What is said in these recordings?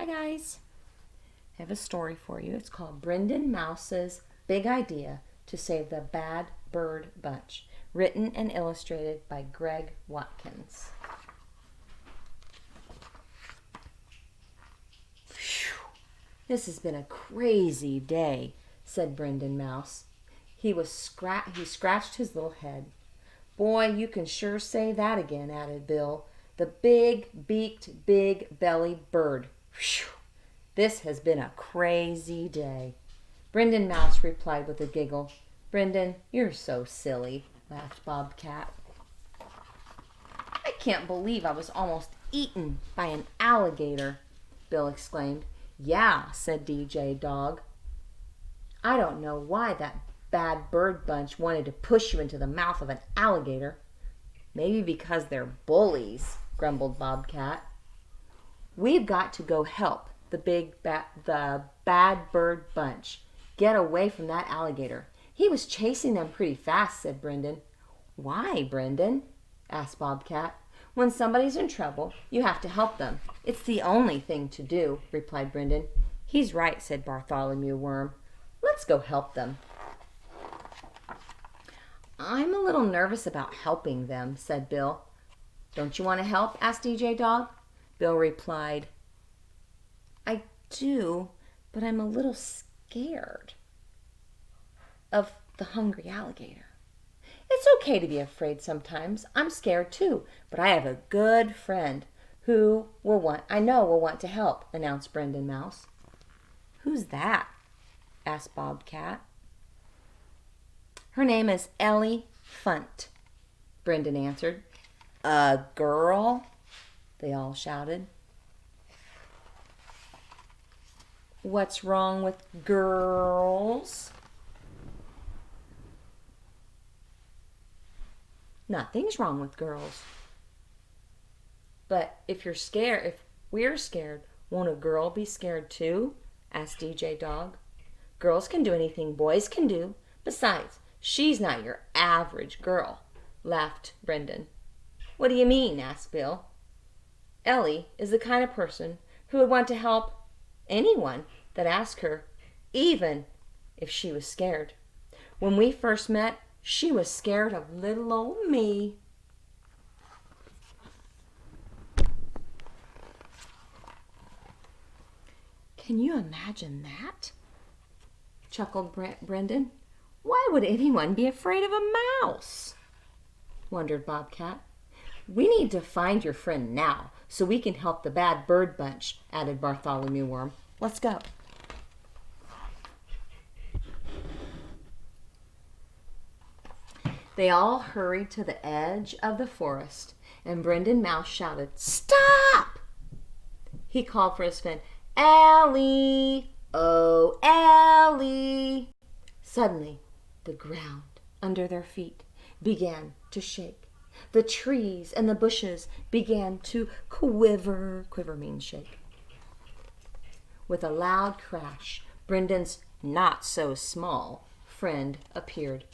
guys. I have a story for you. It's called Brendon Mouse's Big Idea to Save the Bad Bird Bunch. Written and illustrated by Greg Watkins. Phew, this has been a crazy day, said Brendon Mouse. He scratched his little head. Boy, you can sure say that again, added Bill. The big-beaked, big-bellied bird. Phew, this has been a crazy day. Brendon Mouse replied with a giggle. Brendon, you're so silly, laughed Bobcat. I can't believe I was almost eaten by an alligator, Bill exclaimed. Yeah, said DJ Dog. I don't know why that bad bird bunch wanted to push you into the mouth of an alligator. Maybe because they're bullies, grumbled Bobcat. We've got to go help the bad bird bunch get away from that alligator. He was chasing them pretty fast, said Brendon. Why, Brendon? Asked Bobcat. When somebody's in trouble, you have to help them. It's the only thing to do, replied Brendon. He's right, said Bartholomew Worm. Let's go help them. I'm a little nervous about helping them, said Bill. Don't you want to help? Asked DJ Dog. Bill replied, I do, but I'm a little scared of the hungry alligator. It's okay to be afraid sometimes. I'm scared too, but I have a good friend who I know will want to help, announced Brendon Mouse. Who's that? Asked Bobcat. Her name is Ellie Funt, Brendon answered. A girl? They all shouted. What's wrong with girls? Nothing's wrong with girls. But if we're scared, won't a girl be scared too? Asked DJ Dog. Girls can do anything boys can do. Besides, she's not your average girl, laughed Brendon. What do you mean? Asked Bill. Ellie is the kind of person who would want to help anyone that asked her, even if she was scared. When we first met, she was scared of little old me. Can you imagine that? Chuckled Brendon. Why would anyone be afraid of a mouse? Wondered Bobcat. We need to find your friend now so we can help the bad bird bunch, added Bartholomew Worm. Let's go. They all hurried to the edge of the forest, and Brendon Mouse shouted, Stop! He called for his friend, Ellie! Oh, Ellie! Suddenly, the ground under their feet began to shake. The trees and the bushes began to quiver. Quiver means shake. With a loud crash, Brendon's not-so-small friend appeared.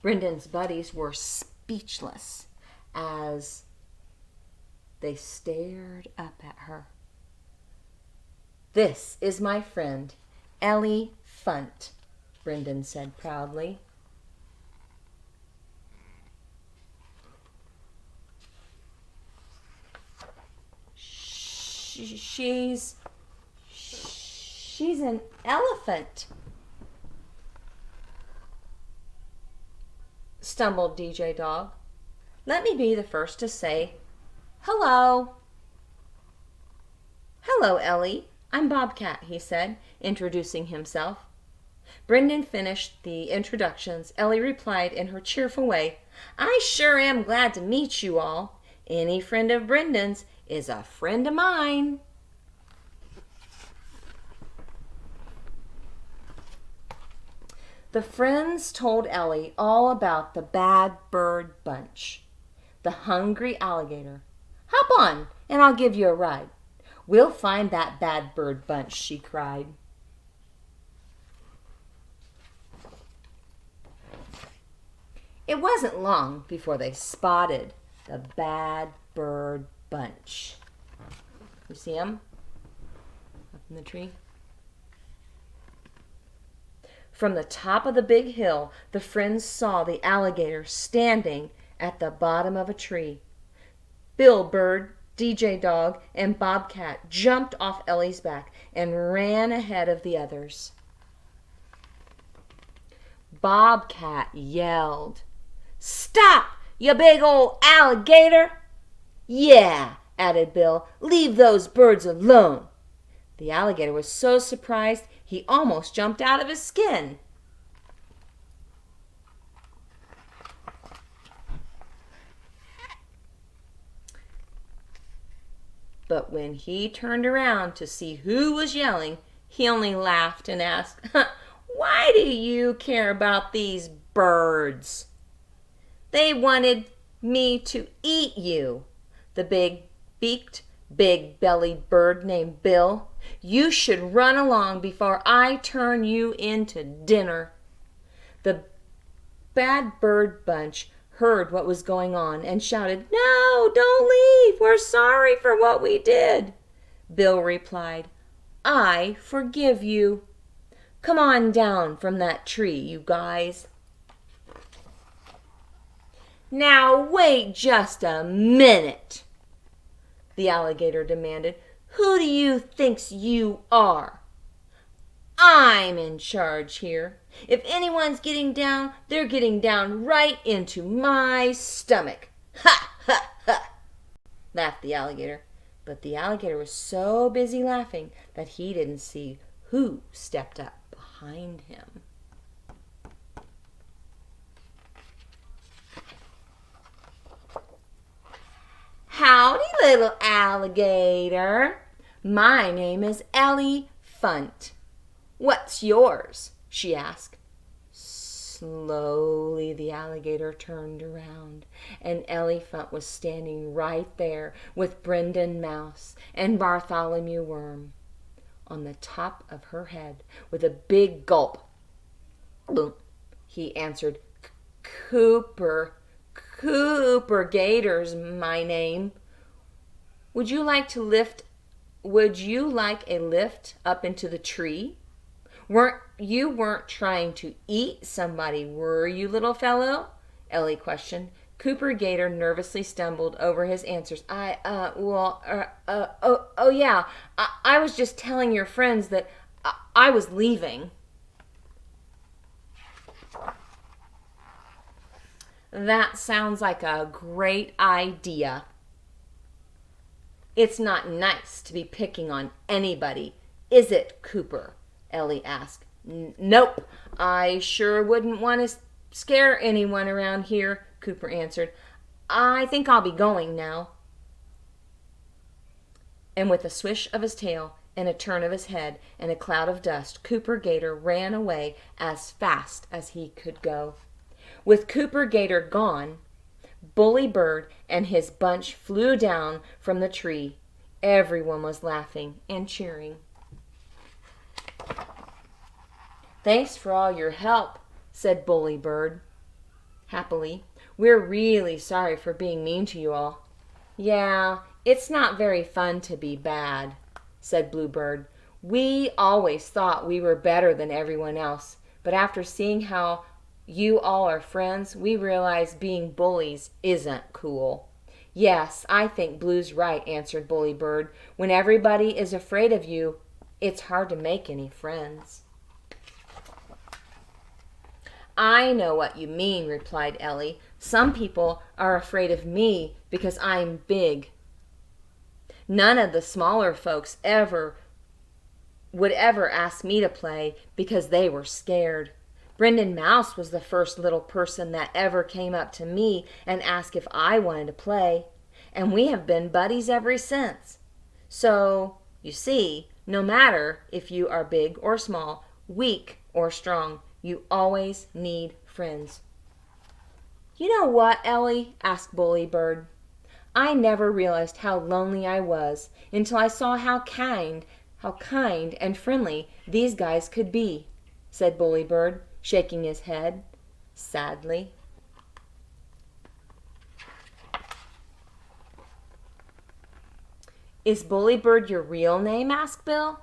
Brendon's buddies were speechless as they stared up at her. This is my friend, Ellie Funt, Brendon said proudly. She's an elephant, stumbled DJ Dog. Let me be the first to say hello. Hello, Ellie. I'm Bobcat, he said, introducing himself. Brendon finished the introductions. Ellie replied in her cheerful way, I sure am glad to meet you all. Any friend of Brendon's is a friend of mine. The friends told Ellie all about the bad bird bunch, the hungry alligator. Hop on, and I'll give you a ride. We'll find that bad bird bunch, she cried. It wasn't long before they spotted the bad bird bunch. You see them? Up in the tree. From the top of the big hill, the friends saw the alligator standing at the bottom of a tree. Bill Bird, DJ Dog, and Bobcat jumped off Ellie's back and ran ahead of the others. Bobcat yelled, "Stop, you big old alligator!" "Yeah," added Bill, "leave those birds alone." The alligator was so surprised he almost jumped out of his skin. But when he turned around to see who was yelling, he only laughed and asked, "Why do you care about these birds?" "They wanted me to eat you, the big-beaked, big-bellied bird named Bill. You should run along before I turn you into dinner." The bad bird bunch heard what was going on and shouted, "No, don't leave. We're sorry for what we did." Bill replied, "I forgive you. Come on down from that tree, you guys." "Now wait just a minute," the alligator demanded. "Who do you think you are? I'm in charge here. If anyone's getting down, they're getting down right into my stomach." "Ha, ha, ha," laughed the alligator. But the alligator was so busy laughing that he didn't see who stepped up behind him. "Howdy, little alligator. My name is Ellie Funt. What's yours?" she asked. Slowly the alligator turned around, and Ellie Funt was standing right there with Brendon Mouse and Bartholomew Worm on the top of her head. With a big gulp, he answered, "Cooper Gator's my name. Would you like a lift up into the tree? You weren't trying to eat somebody, were you, little fellow?" Ellie questioned. Cooper Gator nervously stumbled over his answers. Yeah, I was just telling your friends that I was leaving." "That sounds like a great idea." "It's not nice to be picking on anybody, is it, Cooper?" Ellie asked. "Nope, I sure wouldn't want to scare anyone around here," Cooper answered. "I think I'll be going now." And with a swish of his tail and a turn of his head and a cloud of dust, Cooper Gator ran away as fast as he could go. With Cooper Gator gone, Bully Bird and his bunch flew down from the tree. Everyone was laughing and cheering. "Thanks for all your help," said Bully Bird happily. "We're really sorry for being mean to you all." "Yeah, it's not very fun to be bad," said Bluebird. "We always thought we were better than everyone else, but after seeing how you all are friends, we realize being bullies isn't cool." "Yes, I think Blue's right," answered Bully Bird. "When everybody is afraid of you, it's hard to make any friends." "I know what you mean," replied Ellie. "Some people are afraid of me because I'm big. None of the smaller folks would ever ask me to play because they were scared. Brendon Mouse was the first little person that ever came up to me and asked if I wanted to play, and we have been buddies ever since. So, you see, no matter if you are big or small, weak or strong, you always need friends." "You know what, Ellie?" asked Bully Bird. "I never realized how lonely I was until I saw how kind and friendly these guys could be," said Bully Bird, shaking his head sadly. "Is Bully Bird your real name?" asked Bill.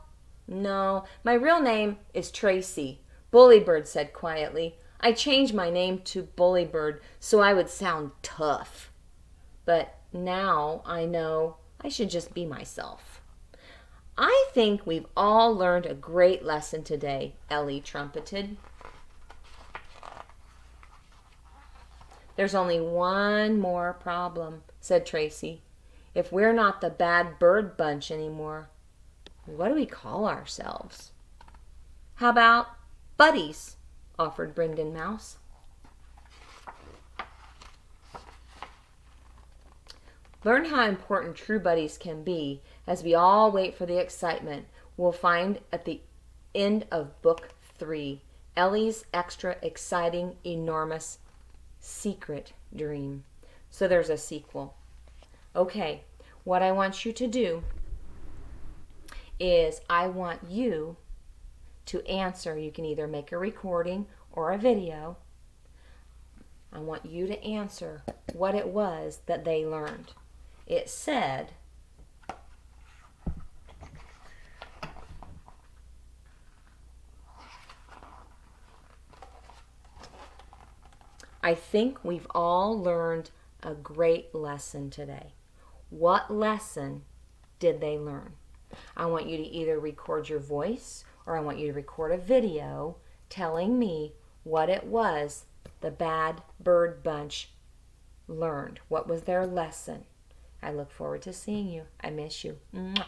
No, my real name is Tracy, Bullybird said quietly. I changed my name to Bullybird so I would sound tough. But now I know I should just be myself. I think we've all learned a great lesson today, Ellie trumpeted. There's only one more problem, said Tracy. If we're not the bad bird bunch anymore, what do we call ourselves? How about buddies? Offered Brendon Mouse. Learn how important true buddies can be as we all wait for the excitement we'll find at the end of Book 3, Ellie's extra exciting, enormous secret dream. So there's a sequel. Okay, what I want you to do is I want you to answer. You can either make a recording or a video. I want you to answer what it was that they learned. It said, I think we've all learned a great lesson today. What lesson did they learn? I want you to either record your voice or I want you to record a video telling me what it was the Bad Bird Bunch learned. What was their lesson? I look forward to seeing you. I miss you. Mwah.